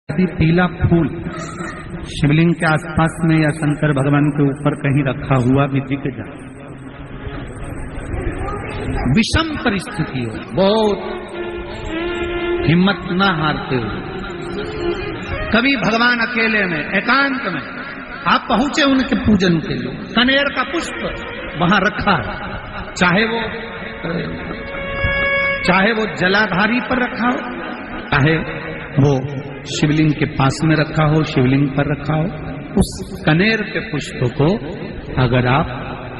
यदि पीला फूल शिवलिंग के आसपास में या शंकर भगवान के ऊपर कहीं रखा हुआ भी दिख जाए, विषम परिस्थिति हो, बहुत हिम्मत ना हारते हो, कभी भगवान अकेले में एकांत में आप पहुंचे उनके पूजन के लिए, कनेर का पुष्प वहां रखा है, चाहे वो जलाधारी पर रखा हो, चाहे वो शिवलिंग के पास में रखा हो, शिवलिंग पर रखा हो, उस कनेर के पुष्प को अगर आप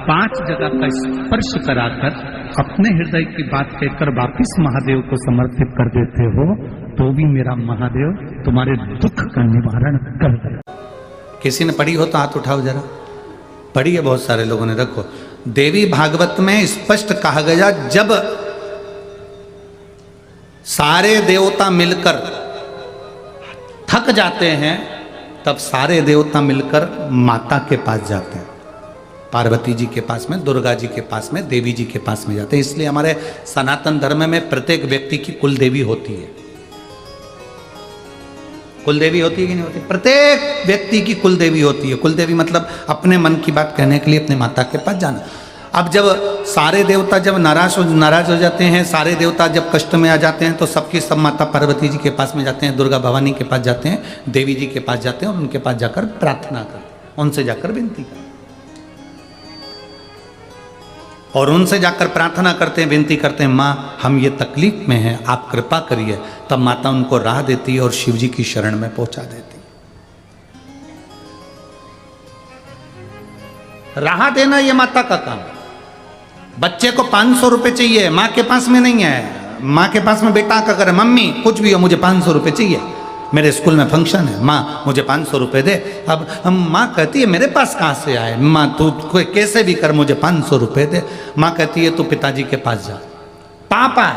5 जगह का स्पर्श कराकर अपने हृदय की बात कहकर वापिस महादेव को समर्पित कर देते हो, तो भी मेरा महादेव तुम्हारे दुख का निवारण कर देगा। किसी ने पढ़ी हो तो हाथ उठाओ जरा। पढ़ी है बहुत सारे लोगों ने। रखो, देवी भागवत में स्पष्ट कहा गया, जब सारे देवता मिलकर थक जाते हैं तब सारे देवता मिलकर माता के पास जाते हैं, पार्वती जी के पास में, दुर्गा जी के पास में, देवी जी के पास में जाते हैं। इसलिए हमारे सनातन धर्म में प्रत्येक व्यक्ति की कुल देवी होती है। कुल देवी होती है कि नहीं होती? प्रत्येक व्यक्ति की कुल देवी होती है। कुल देवी मतलब अपने मन की बात कहने के लिए अपने माता के पास जाना। अब जब सारे देवता जब नाराज हो जाते हैं, सारे देवता जब कष्ट में आ जाते हैं, तो सबकी सब माता पार्वती जी के पास में जाते हैं, दुर्गा भवानी के पास जाते हैं, देवी जी के पास जाते हैं और उनके पास जाकर प्रार्थना कर, उनसे जाकर विनती कर, और उनसे जाकर प्रार्थना करते हैं, विनती करते हैं, माँ हम ये तकलीफ में हैं, आप कृपा करिए। तब माता उनको राह देती है और शिव जी की शरण में पहुंचा देती है। राह देना ये माता का काम। बच्चे को 500 रुपए चाहिए, माँ के पास में नहीं है। माँ के पास में बेटा का करे, मम्मी कुछ भी हो मुझे 500 रुपए चाहिए, मेरे स्कूल में फंक्शन है, माँ मुझे 500 रुपए दे। अब हम माँ कहती है मेरे पास कहाँ से आए, माँ तू कैसे भी कर मुझे 500 रुपए दे। माँ कहती है तू पिताजी के पास जा, पापा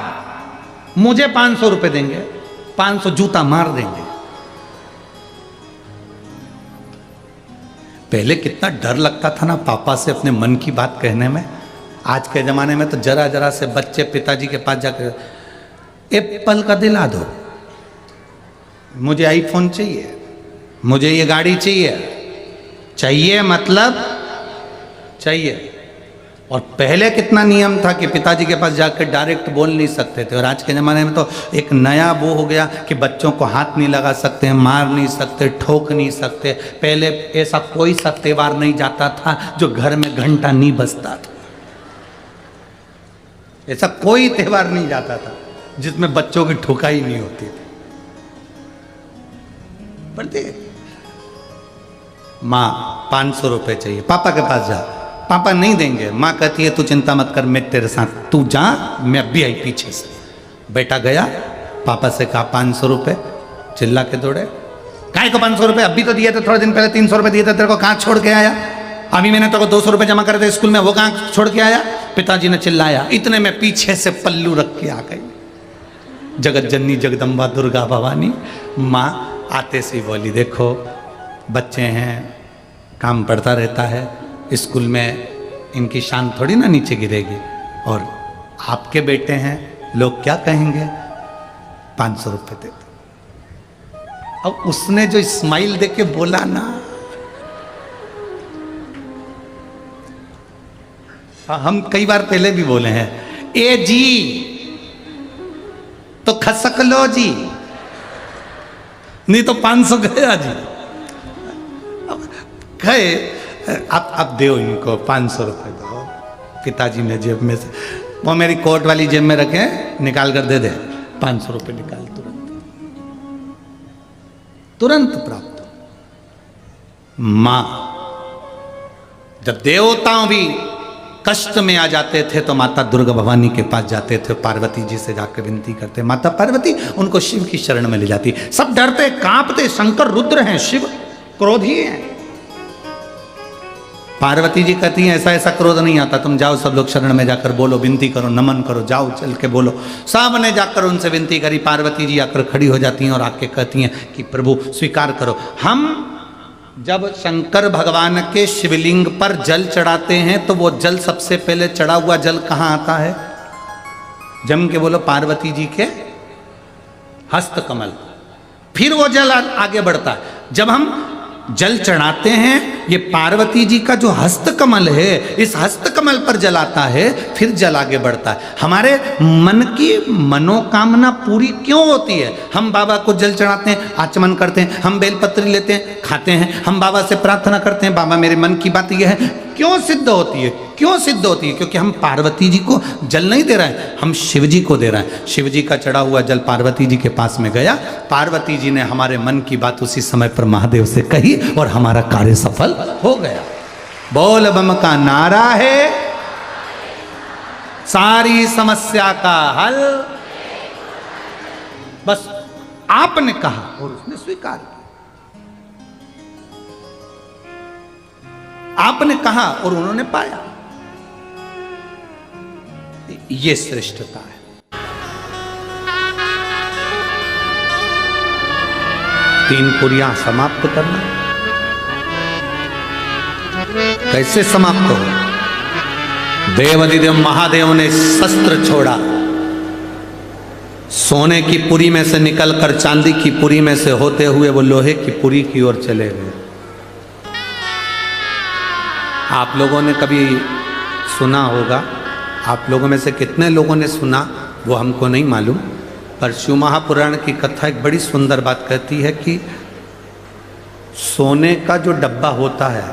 मुझे 500 रुपए देंगे, 500 जूता मार देंगे। पहले कितना डर लगता था ना पापा से अपने मन की बात कहने में। आज के ज़माने में तो जरा जरा से बच्चे पिताजी के पास जाकर एप्पल का दिला दो, मुझे आईफोन चाहिए, मुझे ये गाड़ी चाहिए मतलब चाहिए। और पहले कितना नियम था कि पिताजी के पास जाकर डायरेक्ट बोल नहीं सकते थे। और आज के ज़माने में तो एक नया वो हो गया कि बच्चों को हाथ नहीं लगा सकते, मार नहीं सकते, ठोक नहीं सकते। पहले ऐसा कोई सा त्योहार नहीं जाता था जो घर में घंटा नहीं बजता था। ऐसा कोई त्योहार नहीं जाता था जिसमें बच्चों की ठुकाई नहीं होती थी। पढ़ते माँ 500 रुपए चाहिए, पापा के पास जा, पापा नहीं देंगे। माँ कहती है तू चिंता मत कर, मैं तेरे साथ, तू जा, मैं अभी आई पीछे से। बेटा गया, पापा से कहा 500 रुपए, चिल्ला के दौड़े, काहे को 500 रुपए, अभी तो दिए थे, थोड़े दिन पहले 300 रुपए दिए थे, तेरे को कहाँ छोड़ के आया? अभी मैंने तेरे को 200 रुपए जमा करे थे स्कूल में, वो कहाँ छोड़ के आया? पिताजी ने चिल्लाया, इतने में पीछे से पल्लू रख के आ गई जगत जननी जगदम्बा दुर्गा भवानी। माँ आते से बोली, देखो बच्चे हैं, काम पड़ता रहता है, स्कूल में इनकी शान थोड़ी ना नीचे गिरेगी, और आपके बेटे हैं, लोग क्या कहेंगे, 500 रुपए दे दो। अब उसने जो स्माइल देके बोला ना, हम कई बार पहले भी बोले हैं, ए जी तो खसक लो जी, नहीं तो 500 गया जी। गए आप दो इनको 500 रुपए दो। पिताजी ने जेब में से, वो मेरी कोट वाली जेब में रखे, निकाल कर दे दे, 500 रुपए निकाल, तुरंत प्राप्त। मां जब देवताओं भी कष्ट में आ जाते थे तो माता दुर्गा भवानी के पास जाते थे, पार्वती जी से जाकर विनती करते, माता पार्वती उनको शिव की शरण में ले जाती। सब डरते कांपते, शंकर रुद्र हैं, शिव क्रोधी हैं। पार्वती जी कहती हैं ऐसा ऐसा क्रोध नहीं आता, तुम जाओ सब लोग शरण में जाकर बोलो, विनती करो, नमन करो, जाओ चल के बोलो। सामने जाकर उनसे विनती करी, पार्वती जी आकर खड़ी हो जाती हैं और आके कहती हैं कि प्रभु स्वीकार करो। हम जब शंकर भगवान के शिवलिंग पर जल चढ़ाते हैं तो वो जल सबसे पहले चढ़ा हुआ जल कहाँ आता है? जम के बोलो, पार्वती जी के हस्त कमल। फिर वो जल आगे बढ़ता है। जब हम जल चढ़ाते हैं, ये पार्वती जी का जो हस्तकमल है, इस हस्तकमल पर जल आता है, फिर जल आगे बढ़ता है। हमारे मन की मनोकामना पूरी क्यों होती है? हम बाबा को जल चढ़ाते हैं, आचमन करते हैं, हम बेलपत्री लेते हैं, खाते हैं, हम बाबा से प्रार्थना करते हैं, बाबा मेरे मन की बात यह है। क्यों सिद्ध होती है? क्यों सिद्ध होती है? क्योंकि हम पार्वती जी को जल नहीं दे रहे हैं, हम शिव जी को दे रहे हैं। शिव जी का चढ़ा हुआ जल पार्वती जी के पास में गया, पार्वती जी ने हमारे मन की बात उसी समय पर महादेव से कही और हमारा कार्य सफल हो गया। बोल बम का नारा है, सारी समस्या का हल। बस आपने कहा और उसने स्वीकार किया, आपने कहा और उन्होंने पाया। ये श्रेष्ठता है। तीन पुरियां समाप्त करना। कैसे समाप्त हो? देवाधिदेव महादेव ने शस्त्र छोड़ा, सोने की पुरी में से निकलकर चांदी की पुरी में से होते हुए वो लोहे की पुरी की ओर चले गए। आप लोगों ने कभी सुना होगा, आप लोगों में से कितने लोगों ने सुना वो हमको नहीं मालूम, पर शिव महापुराण की कथा एक बड़ी सुंदर बात कहती है कि सोने का जो डब्बा होता है,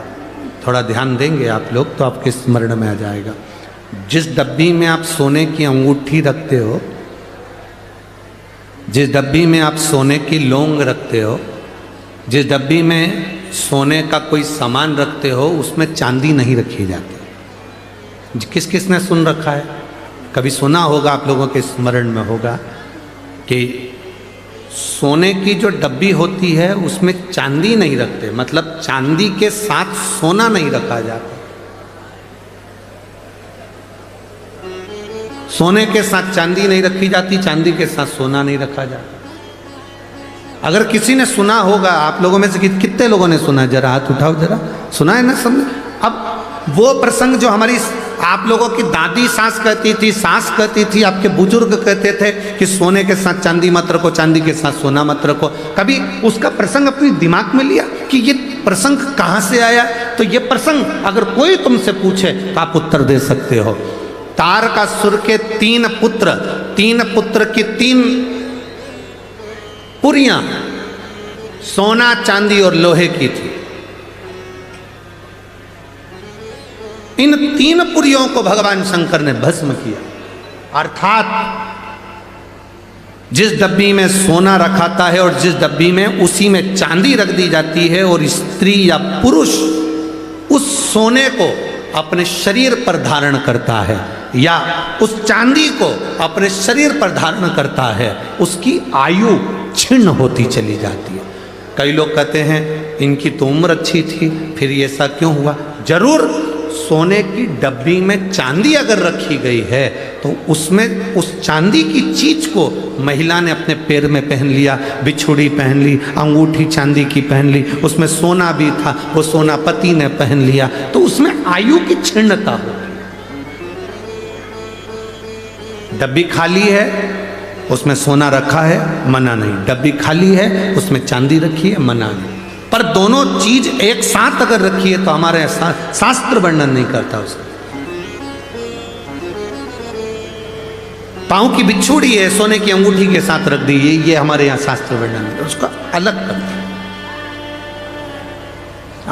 थोड़ा ध्यान देंगे आप लोग तो आपके स्मरण में आ जाएगा। जिस डब्बी में आप सोने की अंगूठी रखते हो, जिस डब्बी में आप सोने की लौंग रखते हो, जिस डब्बी में सोने का कोई सामान रखते हो, उसमें चांदी नहीं रखी जाती। किस किसने सुन रखा है? कभी सुना होगा, आप लोगों के स्मरण में होगा कि सोने की जो डब्बी होती है उसमें चांदी नहीं रखते, मतलब चांदी के साथ सोना नहीं रखा जाता। सोने के साथ चांदी नहीं रखी जाती, चांदी के साथ सोना नहीं रखा जाता। अगर किसी ने सुना होगा, आप लोगों में से कितने लोगों ने सुना है? जरा हाथ उठाओ, जरा सुना है ना सब? अब वो प्रसंग जो हमारी आप लोगों की दादी सास कहती थी, सास कहती थी, आपके बुजुर्ग कहते थे कि सोने के साथ चांदी मत रखो, चांदी के साथ सोना मत रखो, कभी उसका प्रसंग अपने दिमाग में लिया कि ये प्रसंग कहाँ से आया? तो ये प्रसंग अगर कोई तुमसे पूछे तो आप उत्तर दे सकते हो। तारकासुर के तीन पुत्र की तीन पुरियां सोना, चांदी और लोहे की थी। इन तीन पुरियों को भगवान शंकर ने भस्म किया, अर्थात जिस डब्बी में सोना रखाता है और जिस डब्बी में उसी में चांदी रख दी जाती है, और स्त्री या पुरुष उस सोने को अपने शरीर पर धारण करता है या उस चांदी को अपने शरीर पर धारण करता है, उसकी आयु क्षीण होती चली जाती है। कई लोग कहते हैं इनकी तो उम्र अच्छी थी, फिर ये ऐसा क्यों हुआ? जरूर सोने की डब्बी में चांदी अगर रखी गई है तो उसमें उस चांदी की चीज को महिला ने अपने पैर में पहन लिया, बिछुड़ी पहन ली, अंगूठी चांदी की पहन ली, उसमें सोना भी था, वो सोना पति ने पहन लिया, तो उसमें आयु की क्षीणता हो। डब्बी खाली है, उसमें सोना रखा है, मना नहीं। डब्बी खाली है, उसमें चांदी रखी है, मना नहीं। पर दोनों चीज एक साथ अगर रखी है तो हमारे शास्त्र वर्णन नहीं करता उसका। पांव की बिछुड़ी है, सोने की अंगूठी के साथ रख दी, ये हमारे यहाँ शास्त्र वर्णन नहीं, उसका अलग कर दिया।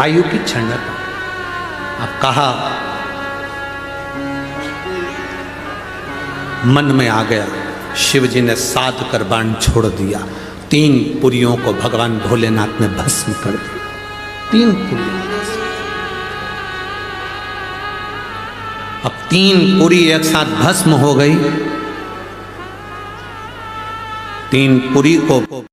आयु की क्षणता। अब कहा, मन में आ गया, शिव जी ने साध कर बाण छोड़ दिया, तीन पुरियों को भगवान भोलेनाथ ने भस्म कर दिया। तीन पुरियों। अब तीन पुरी एक साथ भस्म हो गई। तीन पुरी को